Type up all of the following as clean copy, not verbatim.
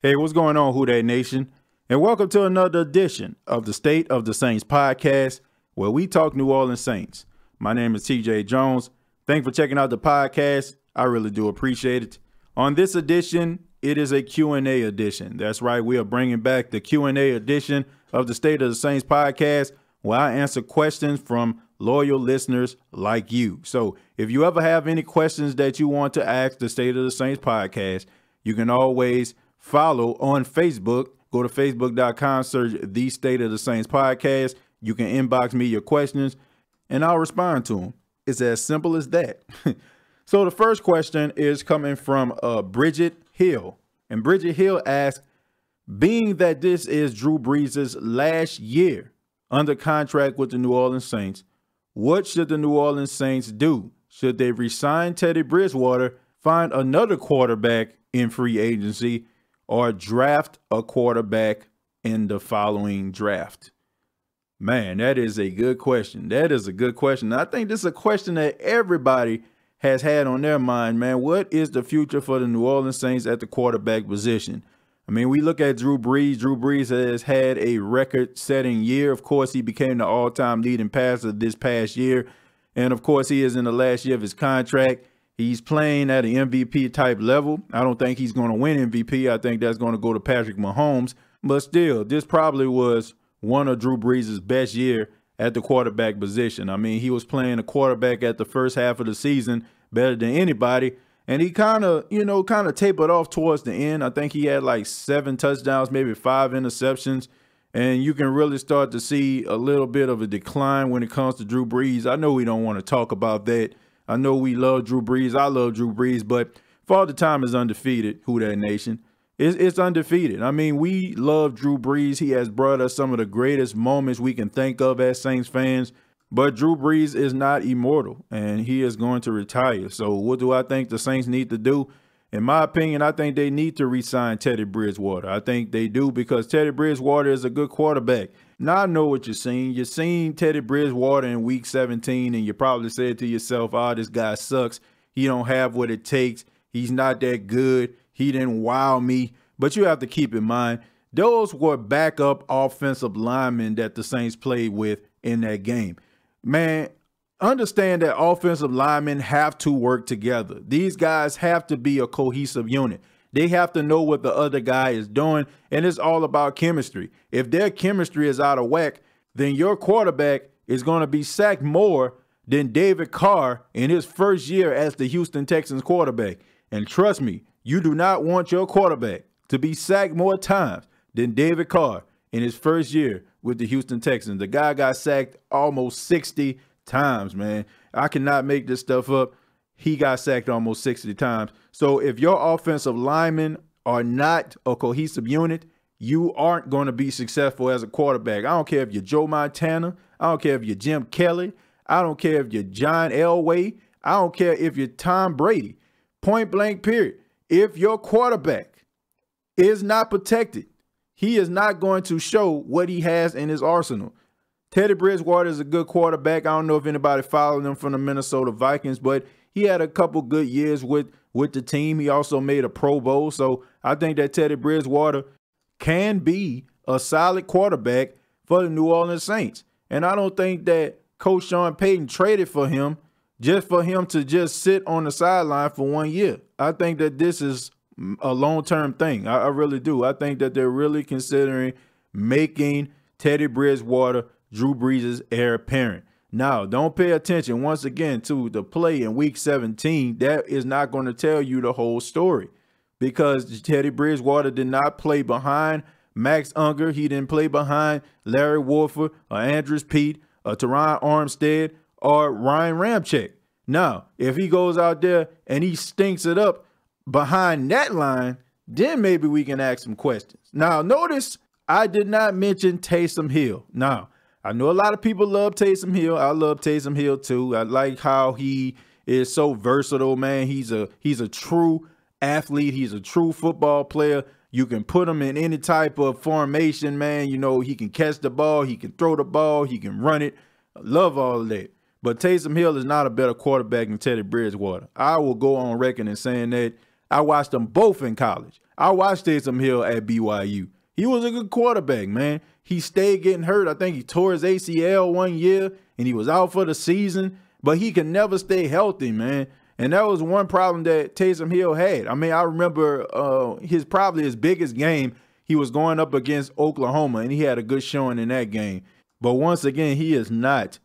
Hey, what's going on, Who Dat Nation? And welcome to another edition of the State of the Saints podcast, where we talk New Orleans Saints. My name is TJ Jones. Thanks for checking out the podcast. I really do appreciate it. On this edition, it is a Q&A edition. That's right, we are bringing back the Q&A edition of the State of the Saints podcast, where I answer questions from loyal listeners like you. So if you ever have any questions that you want to ask the State of the Saints podcast, you can always follow on Facebook. Go to facebook.com, search the State of the Saints podcast. You can inbox me your questions and I'll respond to them. It's as simple as that. So the first question is coming from Bridget Hill. And Bridget Hill asks, being that this is Drew Brees' last year under contract with the New Orleans Saints, what should the New Orleans Saints do? Should they resign Teddy Bridgewater, find another quarterback in free agency, or draft a quarterback in the following draft? Man, that is a good question. That is a good question. I think this is a question that everybody has had on their mind, man. What is the future for the New Orleans Saints at the quarterback position? I mean, we look at Drew Brees. Drew Brees has had a record-setting year. Of course, he became the all-time leading passer this past year. And, of course, he is in the last year of his contract. He's playing at an MVP type level. I don't think he's going to win MVP. I think that's going to go to Patrick Mahomes. But still, this probably was one of Drew Brees' best year at the quarterback position. I mean, he was playing a quarterback at the first half of the season better than anybody. And he kind of tapered off towards the end. I think he had like 7 touchdowns, maybe 5 interceptions. And you can really start to see a little bit of a decline when it comes to Drew Brees. I know we don't want to talk about that. I know we love Drew Brees. I love Drew Brees, but Father Time is undefeated. Who Dat Nation? It's undefeated. I mean, we love Drew Brees. He has brought us some of the greatest moments we can think of as Saints fans. But Drew Brees is not immortal, and he is going to retire. So what do I think the Saints need to do? In my opinion, I think they need to re-sign Teddy Bridgewater. I think they do, because Teddy Bridgewater is a good quarterback. Now, I know what you're seeing. You're seeing Teddy Bridgewater in week 17, and you probably said to yourself, oh, this guy sucks. He don't have what it takes. He's not that good. He didn't wow me. But you have to keep in mind, those were backup offensive linemen that the Saints played with in that game. Man, understand that offensive linemen have to work together. These guys have to be a cohesive unit. They have to know what the other guy is doing, and it's all about chemistry. If their chemistry is out of whack, then your quarterback is going to be sacked more than David Carr in his first year as the Houston Texans quarterback. And trust me, you do not want your quarterback to be sacked more times than David Carr in his first year with the Houston Texans. The guy got sacked almost 60 times, man. I cannot make this stuff up. He got sacked almost 60 times. So if your offensive linemen are not a cohesive unit, you aren't going to be successful as a quarterback. I don't care if you're Joe Montana. I don't care if you're Jim Kelly. I don't care if you're John Elway. I don't care if you're Tom Brady. Point blank period. If your quarterback is not protected, he is not going to show what he has in his arsenal. Teddy Bridgewater is a good quarterback. I don't know if anybody followed him from the Minnesota Vikings, but he had a couple good years with the team. He also made a Pro Bowl. So I think that Teddy Bridgewater can be a solid quarterback for the New Orleans Saints. And I don't think that Coach Sean Payton traded for him just for him to just sit on the sideline for 1 year. I think that this is a long-term thing. I really do. I think that they're really considering making Teddy Bridgewater Drew Brees' heir apparent. Now, don't pay attention once again to the play in week 17. That is not going to tell you the whole story, because Teddy Bridgewater did not play behind Max Unger. He didn't play behind Larry Warford or Andrews Pete or Teron Armstead or Ryan Ramczyk. Now, if he goes out there and he stinks it up behind that line, then maybe we can ask some questions. Now, notice I did not mention Taysom Hill. Now, I know a lot of people love Taysom Hill. I love Taysom Hill too. I like how he is so versatile, man. He's a true athlete. He's a true football player. You can put him in any type of formation, man. You know, he can catch the ball. He can throw the ball. He can run it. I love all of that. But Taysom Hill is not a better quarterback than Teddy Bridgewater. I will go on record in saying that. I watched them both in college. I watched Taysom Hill at BYU. He was a good quarterback, man. He stayed getting hurt. I think he tore his ACL one year and he was out for the season, but he could never stay healthy, man. And that was one problem that Taysom Hill had. I mean, I remember probably his biggest game, he was going up against Oklahoma, and he had a good showing in that game. But once again, he is not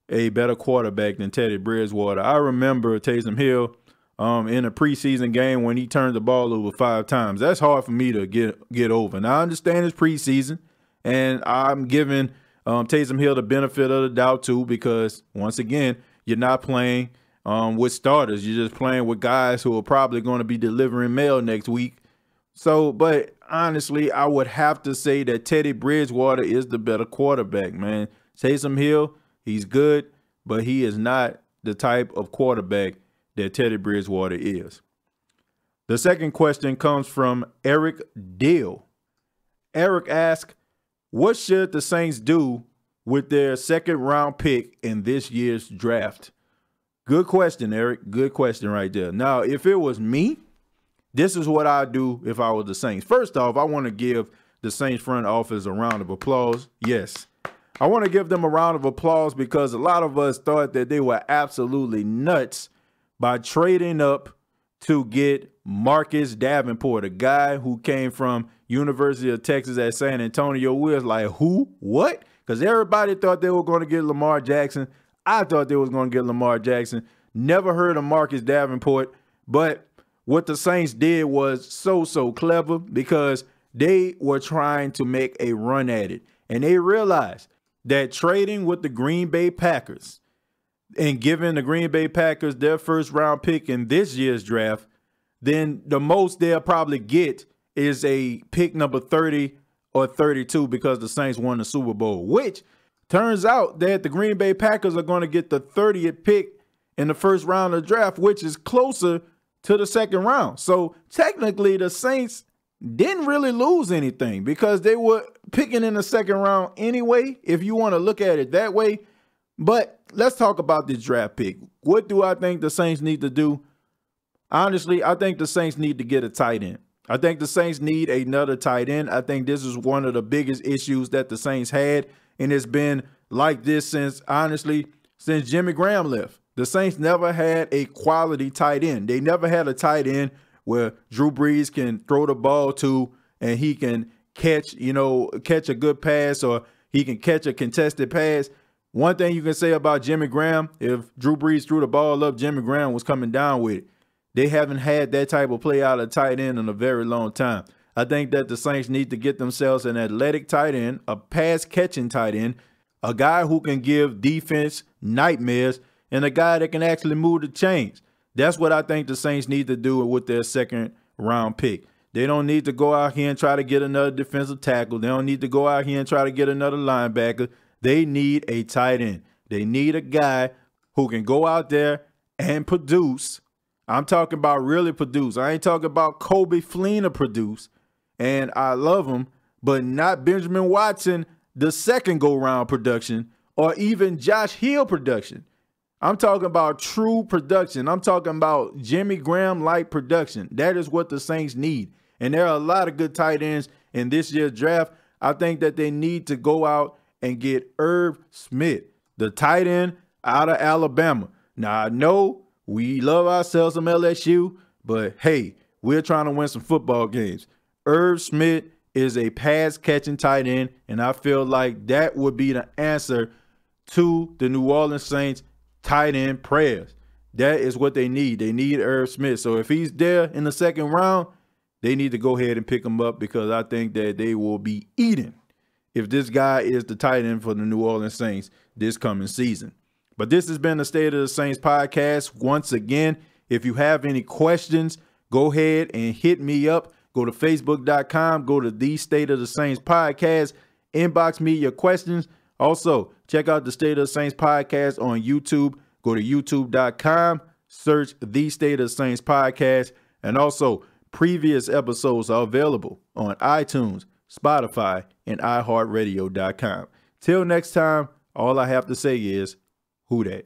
a better quarterback than Teddy Bridgewater. I remember Taysom Hill in a preseason game when he turned the ball over 5 times. That's hard for me to get over. Now, I understand it's preseason, and I'm giving Taysom Hill the benefit of the doubt too, because once again, you're not playing with starters. You're just playing with guys who are probably going to be delivering mail next week. So, but honestly, I would have to say that Teddy Bridgewater is the better quarterback, man. Taysom Hill, he's good, but he is not the type of quarterback that Teddy Bridgewater is. The second question comes from Eric Dill. Eric asks, what should the Saints do with their second-round pick in this year's draft? Good question, Eric. Good question right there. Now, if it was me, this is what I'd do if I was the Saints. First off, I want to give the Saints front office a round of applause. Yes, I want to give them a round of applause because a lot of us thought that they were absolutely nuts by trading up to get Marcus Davenport, a guy who came from University of Texas at San Antonio. We was like, who? What? Because everybody thought they were going to get Lamar Jackson. I thought they was going to get Lamar Jackson. Never heard of Marcus Davenport. But what the Saints did was so clever because they were trying to make a run at it. And they realized that trading with the Green Bay Packers and giving the Green Bay Packers their first round pick in this year's draft, then the most they'll probably get is a pick number 30 or 32 because the Saints won the Super Bowl, which turns out that the Green Bay Packers are going to get the 30th pick in the first round of the draft, which is closer to the second round. So technically the Saints didn't really lose anything because they were picking in the second round anyway, if you want to look at it that way. But let's talk about this draft pick. What do I think the Saints need to do? Honestly, I think the Saints need to get a tight end. I think the Saints need another tight end. I think this is one of the biggest issues that the Saints had, and it's been like this since Jimmy Graham left. The Saints never had a quality tight end. They never had a tight end where Drew Brees can throw the ball to and he can catch a good pass, or he can catch a contested pass. One thing you can say about Jimmy Graham, if Drew Brees threw the ball up, Jimmy Graham was coming down with it. They haven't had that type of play out of tight end in a very long time. I think that the Saints need to get themselves an athletic tight end, a pass-catching tight end, a guy who can give defense nightmares, and a guy that can actually move the chains. That's what I think the Saints need to do with their second-round pick. They don't need to go out here and try to get another defensive tackle. They don't need to go out here and try to get another linebacker. They need a tight end. They need a guy who can go out there and produce. I'm talking about really produce. I ain't talking about Kobe Fleener produce. And I love him, but not Benjamin Watson, the second go-round production, or even Josh Hill production. I'm talking about true production. I'm talking about Jimmy Graham-like production. That is what the Saints need. And there are a lot of good tight ends in this year's draft. I think that they need to go out and get Irv Smith, the tight end out of Alabama. Now, I know we love ourselves some LSU, but hey, we're trying to win some football games. Irv Smith is a pass-catching tight end, and I feel like that would be the answer to the New Orleans Saints tight end prayers. That is what they need. They need Irv Smith. So if he's there in the second round, they need to go ahead and pick him up, because I think that they will be eating if this guy is the tight end for the New Orleans Saints this coming season. But this has been the State of the Saints podcast. Once again, if you have any questions, go ahead and hit me up. Go to Facebook.com, go to the State of the Saints podcast, inbox me your questions. Also, check out the State of the Saints podcast on YouTube. Go to youtube.com, search the State of the Saints podcast. And also, previous episodes are available on iTunes, Spotify, and iHeartRadio.com. Till next time, all I have to say is, who dat?